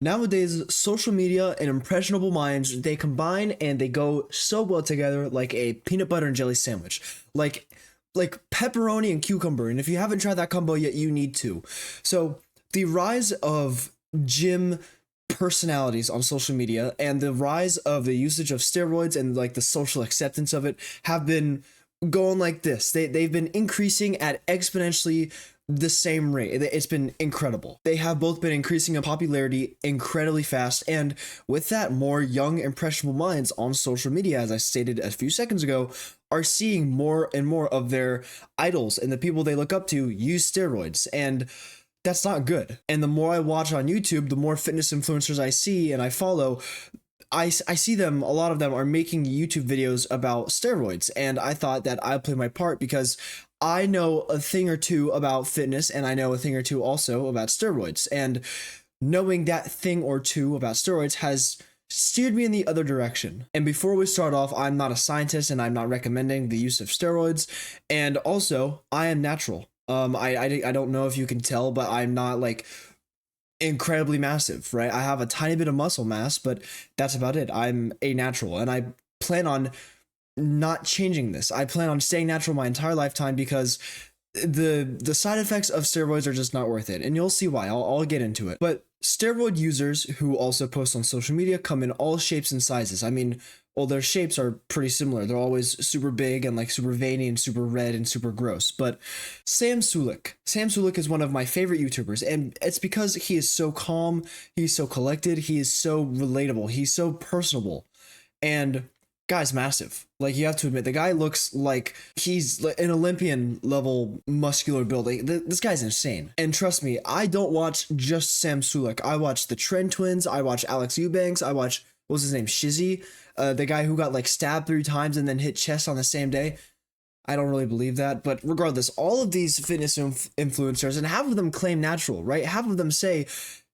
Nowadays, social media and impressionable minds, they combine and they go so well together like a peanut butter and jelly sandwich. Like like pepperoni and cucumber. And if you haven't tried that combo yet, you need to. So, the rise of gym personalities on social media and the rise of the usage of steroids and like the social acceptance of it have been going like this. They've been increasing at exponentially the same rate. It's been incredible. They have both been increasing in popularity incredibly fast, and with that, more young impressionable minds on social media, as I stated a few seconds ago, are seeing more and more of their idols and the people they look up to use steroids, and that's not good. And the more I watch on YouTube, the more fitness influencers I see and I follow, I see them, a lot of them are making YouTube videos about steroids, and I thought that I'd play my part because I know a thing or two about fitness and I know a thing or two also about steroids, and knowing that thing or two about steroids has steered me in the other direction. And before we start off, I'm not a scientist and I'm not recommending the use of steroids, and also I am natural. I don't know if you can tell, but I'm not like incredibly massive, right? I have a tiny bit of muscle mass, but that's about it. I'm a natural, and I plan on not changing this. I plan on staying natural my entire lifetime because the side effects of steroids are just not worth it, and you'll see why. I'll get into it. But steroid users who also post on social media come in all shapes and sizes. I mean, well, their shapes are pretty similar. They're always super big and like super veiny and super red and super gross. But Sam Sulek is one of my favorite YouTubers, and it's because he is so calm, he's so collected, he is so relatable, he's so personable, and guy's massive. Like, you have to admit, the guy looks like he's an Olympian level muscular building. This guy's insane. And trust me, I don't watch just Sam Sulek. I watch the Trend Twins. I watch Alex Eubanks. I watch, what was his name? Shizzy, the guy who got like stabbed 3 times and then hit chest on the same day. I don't really believe that, but regardless, all of these fitness influencers, and half of them claim natural, right? Half of them say,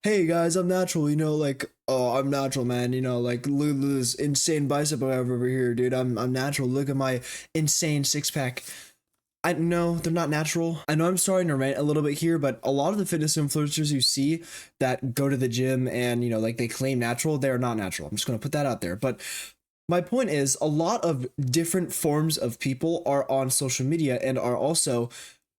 hey guys, I'm natural, you know, like, oh, I'm natural, man, you know, like, look at this insane bicep I have over here, dude, I'm natural, look at my insane six-pack. I know they're not natural. I know I'm starting to rant a little bit here, but a lot of the fitness influencers you see that go to the gym and, you know, like, they claim natural, they're not natural. I'm just going to put that out there. But my point is, a lot of different forms of people are on social media and are also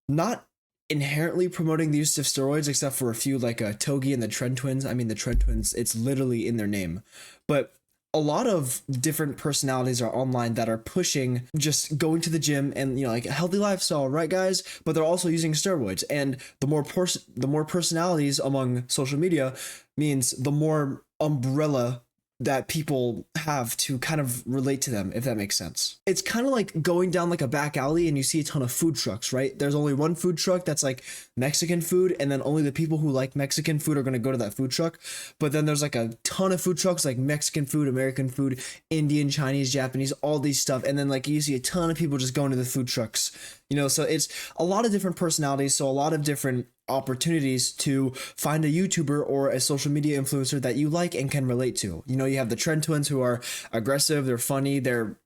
not inherently promoting the use of steroids, except for a few like Togi and the Trend Twins. I mean, the Trend Twins, it's literally in their name. But a lot of different personalities are online that are pushing just going to the gym and, you know, like a healthy lifestyle, right, guys? But they're also using steroids. And the more personalities among social media means the more umbrella that people have to kind of relate to them, if that makes sense. It's kind of like going down like a back alley and you see a ton of food trucks, right? There's only one food truck that's like Mexican food, and then only the people who like Mexican food are going to go to that food truck. But then there's like a ton of food trucks, like Mexican food, American food, Indian, Chinese, Japanese, all these stuff. And then like you see a ton of people just going to the food trucks, you know? So it's a lot of different personalities, so a lot of different opportunities to find a YouTuber or a social media influencer that you like and can relate to. You know, you have the Trend Twins who are aggressive, they're funny, they're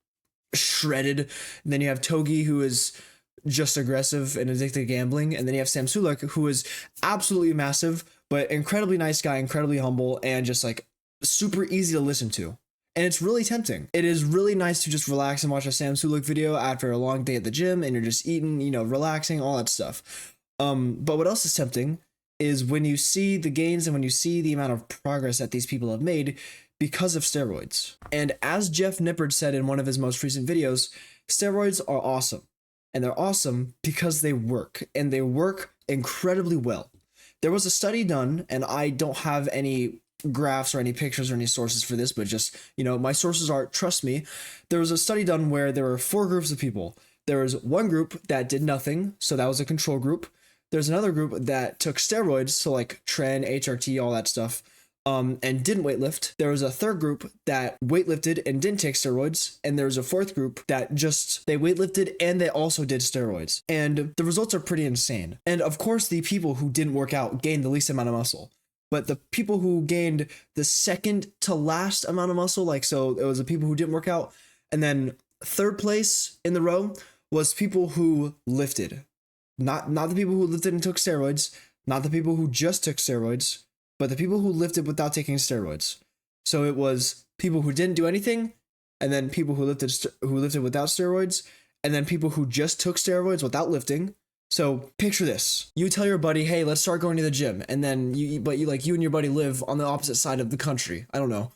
shredded. And then you have Togi, who is just aggressive and addicted to gambling. And then you have Sam Sulek, who is absolutely massive, but incredibly nice guy, incredibly humble, and just like super easy to listen to. And it's really tempting. It is really nice to just relax and watch a Sam Sulek video after a long day at the gym and you're just eating, you know, relaxing, all that stuff. But what else is tempting is when you see the gains and when you see the amount of progress that these people have made because of steroids. And as Jeff Nippard said in one of his most recent videos, steroids are awesome. And they're awesome because they work, and they work incredibly well. There was a study done, and I don't have any graphs or any pictures or any sources for this, but just, you know, my sources are, trust me. There was a study done where there were 4 groups of people. There was one group that did nothing, so that was a control group. There's another group that took steroids, so like tren, HRT, all that stuff, and didn't weightlift. There was a third group that weightlifted and didn't take steroids, and there was a fourth group that just, they weightlifted and they also did steroids. And the results are pretty insane. And of course, the people who didn't work out gained the least amount of muscle. But the people who gained the second to last amount of muscle, like, so it was the people who didn't work out, and then third place in the row was people who lifted. Not the people who lifted and took steroids, not the people who just took steroids, but the people who lifted without taking steroids. So it was people who didn't do anything, and then people who lifted without steroids, and then people who just took steroids without lifting. So picture this: you tell your buddy, "Hey, let's start going to the gym," and then you and your buddy live on the opposite side of the country. I don't know.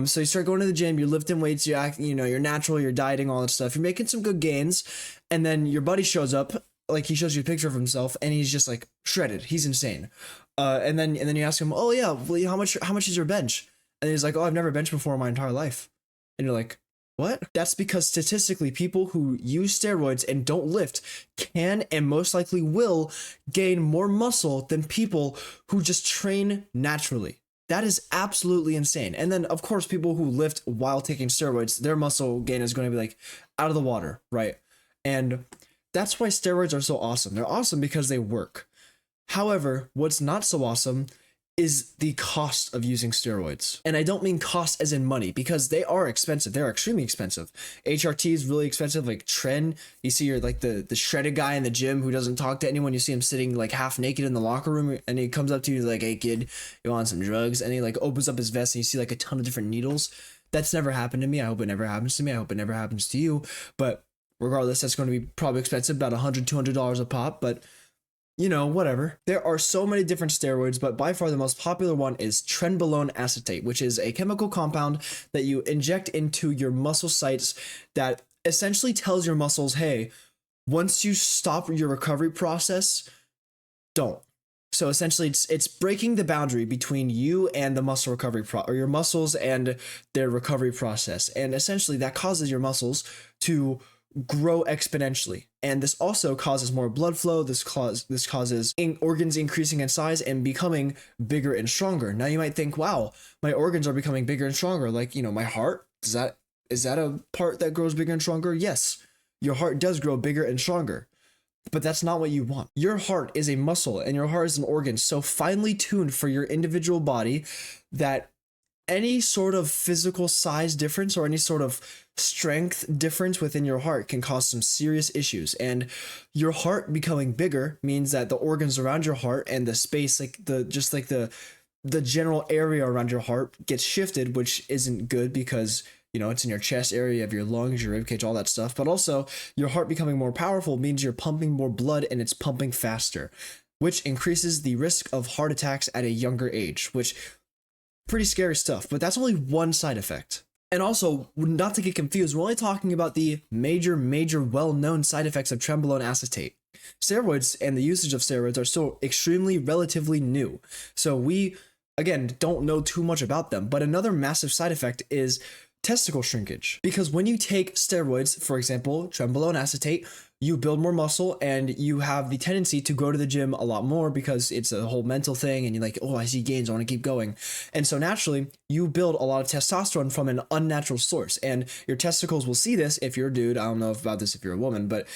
So you start going to the gym, you're lifting weights, you're natural, you're dieting, all that stuff. You're making some good gains, and then your buddy shows up, like he shows you a picture of himself, and he's just like shredded. He's insane. And then you ask him, "Oh yeah, well, how much is your bench?" And he's like, "Oh, I've never benched before in my entire life." And you're like, "What?" That's because statistically, people who use steroids and don't lift can and most likely will gain more muscle than people who just train naturally. That is absolutely insane. And then, of course, people who lift while taking steroids, their muscle gain is going to be like out of the water, right? And that's why steroids are so awesome. They're awesome because they work. However, what's not so awesome is the cost of using steroids. And I don't mean cost as in money, because they are expensive. They're extremely expensive. HRT is really expensive. Like Tren, you see you're like the shredded guy in the gym who doesn't talk to anyone. You see him sitting like half naked in the locker room, and he comes up to you like, "Hey kid, you want some drugs?" And he like opens up his vest and you see like a ton of different needles. That's never happened to me. I hope it never happens to me. I hope it never happens to you. But regardless, that's going to be probably expensive, about $100, $200 a pop. But whatever. There are so many different steroids, but by far the most popular one is trenbolone acetate, which is a chemical compound that you inject into your muscle sites that essentially tells your muscles, "Hey, once you stop your recovery process, don't." So essentially it's breaking the boundary between you and the muscle recovery or your muscles and their recovery process. And essentially that causes your muscles to grow exponentially, and this also causes more blood flow. This causes organs increasing in size and becoming bigger and stronger. Now you might think, "Wow, my organs are becoming bigger and stronger." Like my heart, is that a part that grows bigger and stronger? Yes, your heart does grow bigger and stronger, but that's not what you want. Your heart is a muscle, and your heart is an organ so finely tuned for your individual body that any sort of physical size difference or any sort of strength difference within your heart can cause some serious issues. And your heart becoming bigger means that the organs around your heart and the space, the general area around your heart gets shifted, which isn't good because it's in your chest area, you have your lungs, your ribcage, all that stuff. But also your heart becoming more powerful means you're pumping more blood and it's pumping faster, which increases the risk of heart attacks at a younger age, which pretty scary stuff. But that's only one side effect. And also, not to get confused, we're only talking about the major well-known side effects of trenbolone acetate. Steroids and the usage of steroids are still extremely relatively new. So we, again, don't know too much about them. But another massive side effect is testicle shrinkage. Because when you take steroids, for example, trenbolone acetate, you build more muscle and you have the tendency to go to the gym a lot more because it's a whole mental thing and you're like, "Oh, I see gains, I want to keep going." And so naturally, you build a lot of testosterone from an unnatural source, and your testicles will see this if you're a dude. I don't know about this if you're a woman, but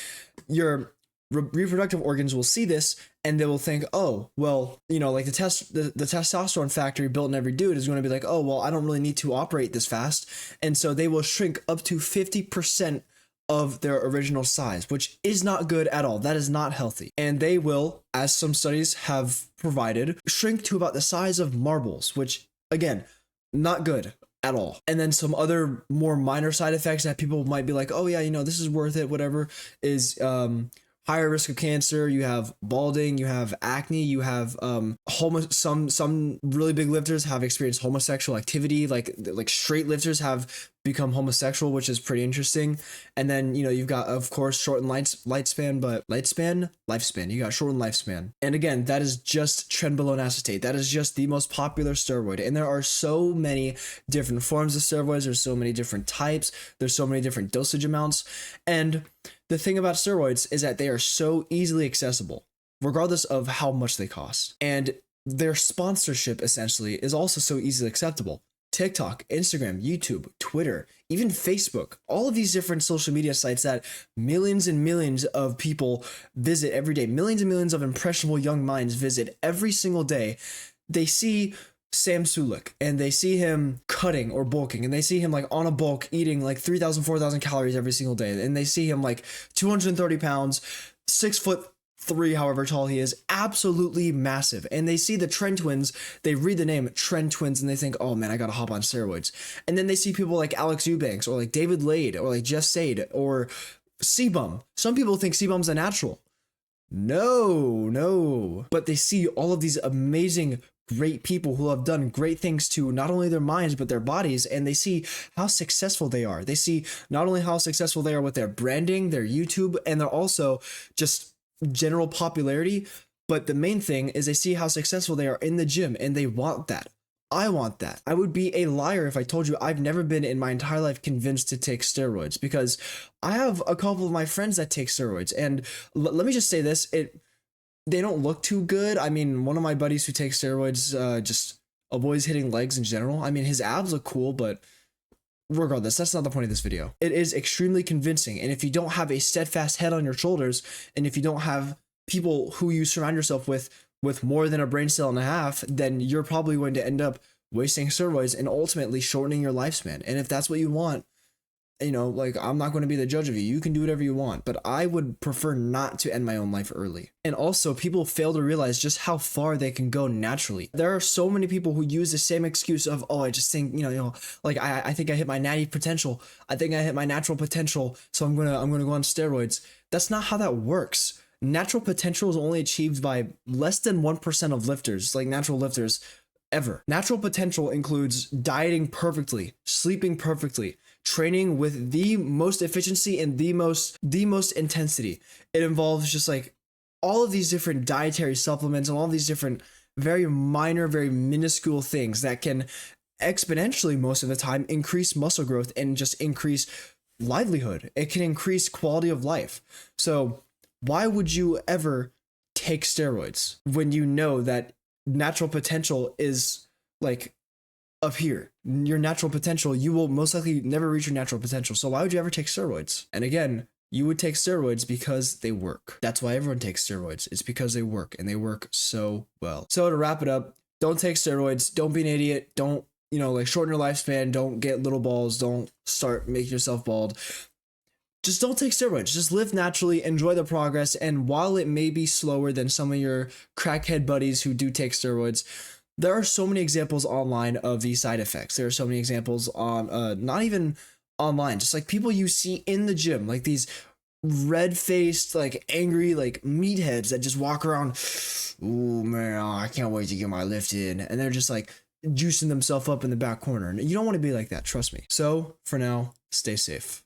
your reproductive organs will see this and they will think, "Oh, well, like the testosterone factory built in every dude is going to be like, oh, well, I don't really need to operate this fast." And so they will shrink up to 50% of their original size, which is not good at all. That is not healthy. And they will, as some studies have provided, shrink to about the size of marbles, which again, not good at all. And then some other more minor side effects that people might be like, "Oh yeah, this is worth it," whatever, is higher risk of cancer. You have balding, you have acne, you have some really big lifters have experienced homosexual activity, like straight lifters have become homosexual, which is pretty interesting. And then you've got, of course, shortened lifespan. You got shortened lifespan. And again, that is just trenbolone acetate. That is just the most popular steroid. And there are so many different forms of steroids. There's so many different types. There's so many different dosage amounts. And the thing about steroids is that they are so easily accessible, regardless of how much they cost. And their sponsorship essentially is also so easily acceptable. TikTok, Instagram, YouTube, Twitter, even Facebook, all of these different social media sites that millions and millions of people visit every day, millions and millions of impressionable young minds visit every single day. They see Sam Sulek and they see him cutting or bulking, and they see him like on a bulk eating like 3,000, 4,000 calories every single day. And they see him like 230 pounds, 6'4", 6'3", however tall he is, absolutely massive. And they see the Trend Twins, they read the name Trend Twins, and they think, oh man, I gotta hop on steroids. And then they see people like Alex Eubanks, or like David Lade, or like Jeff Sade, or Sebum. Some people think Sebum's a natural. No. But they see all of these amazing, great people who have done great things to not only their minds, but their bodies, and they see how successful they are. They see not only how successful they are with their branding, their YouTube, and they're also just general popularity, but the main thing is they see how successful they are in the gym, and they want that. I want that. I would be a liar if I told you I've never been in my entire life convinced to take steroids, because I have a couple of my friends that take steroids, and let me just say this, they don't look too good. I mean, one of my buddies who takes steroids just avoids hitting legs in general. I mean, his abs look cool, but regardless, that's not the point of this video. It is extremely convincing, and if you don't have a steadfast head on your shoulders, and if you don't have people who you surround yourself with more than a brain cell and a half, then you're probably going to end up wasting steroids and ultimately shortening your lifespan. And if that's what you want, you know, like, I'm not going to be the judge of you. You can do whatever you want, but I would prefer not to end my own life early. And also, people fail to realize just how far they can go naturally. There are so many people who use the same excuse of, oh, I just think, like, I think I hit my natty potential. I think I hit my natural potential, so I'm gonna go on steroids. That's not how that works. Natural potential is only achieved by less than 1% of lifters, like natural lifters, ever. Natural potential includes dieting perfectly, sleeping perfectly, training with the most efficiency and the most intensity. It involves just like all of these different dietary supplements and all these different very minor, very minuscule things that can exponentially, most of the time, increase muscle growth and just increase livelihood. It can increase quality of life. So why would you ever take steroids when you know that natural potential is like up here? Your natural potential, you will most likely never reach your natural potential. So why would you ever take steroids? And again, you would take steroids because they work. That's why everyone takes steroids. It's because they work, and they work so well. So to wrap it up, don't take steroids. Don't be an idiot. Don't, shorten your lifespan. Don't get little balls. Don't start making yourself bald. Just don't take steroids. Just live naturally, enjoy the progress, and while it may be slower than some of your crackhead buddies who do take steroids, there are so many examples online of these side effects. There are so many examples on, not even online, just like people you see in the gym, like these red-faced, like angry, like meatheads that just walk around, oh man, I can't wait to get my lift in, and they're just like juicing themselves up in the back corner. You don't want to be like that, trust me. So for now, stay safe.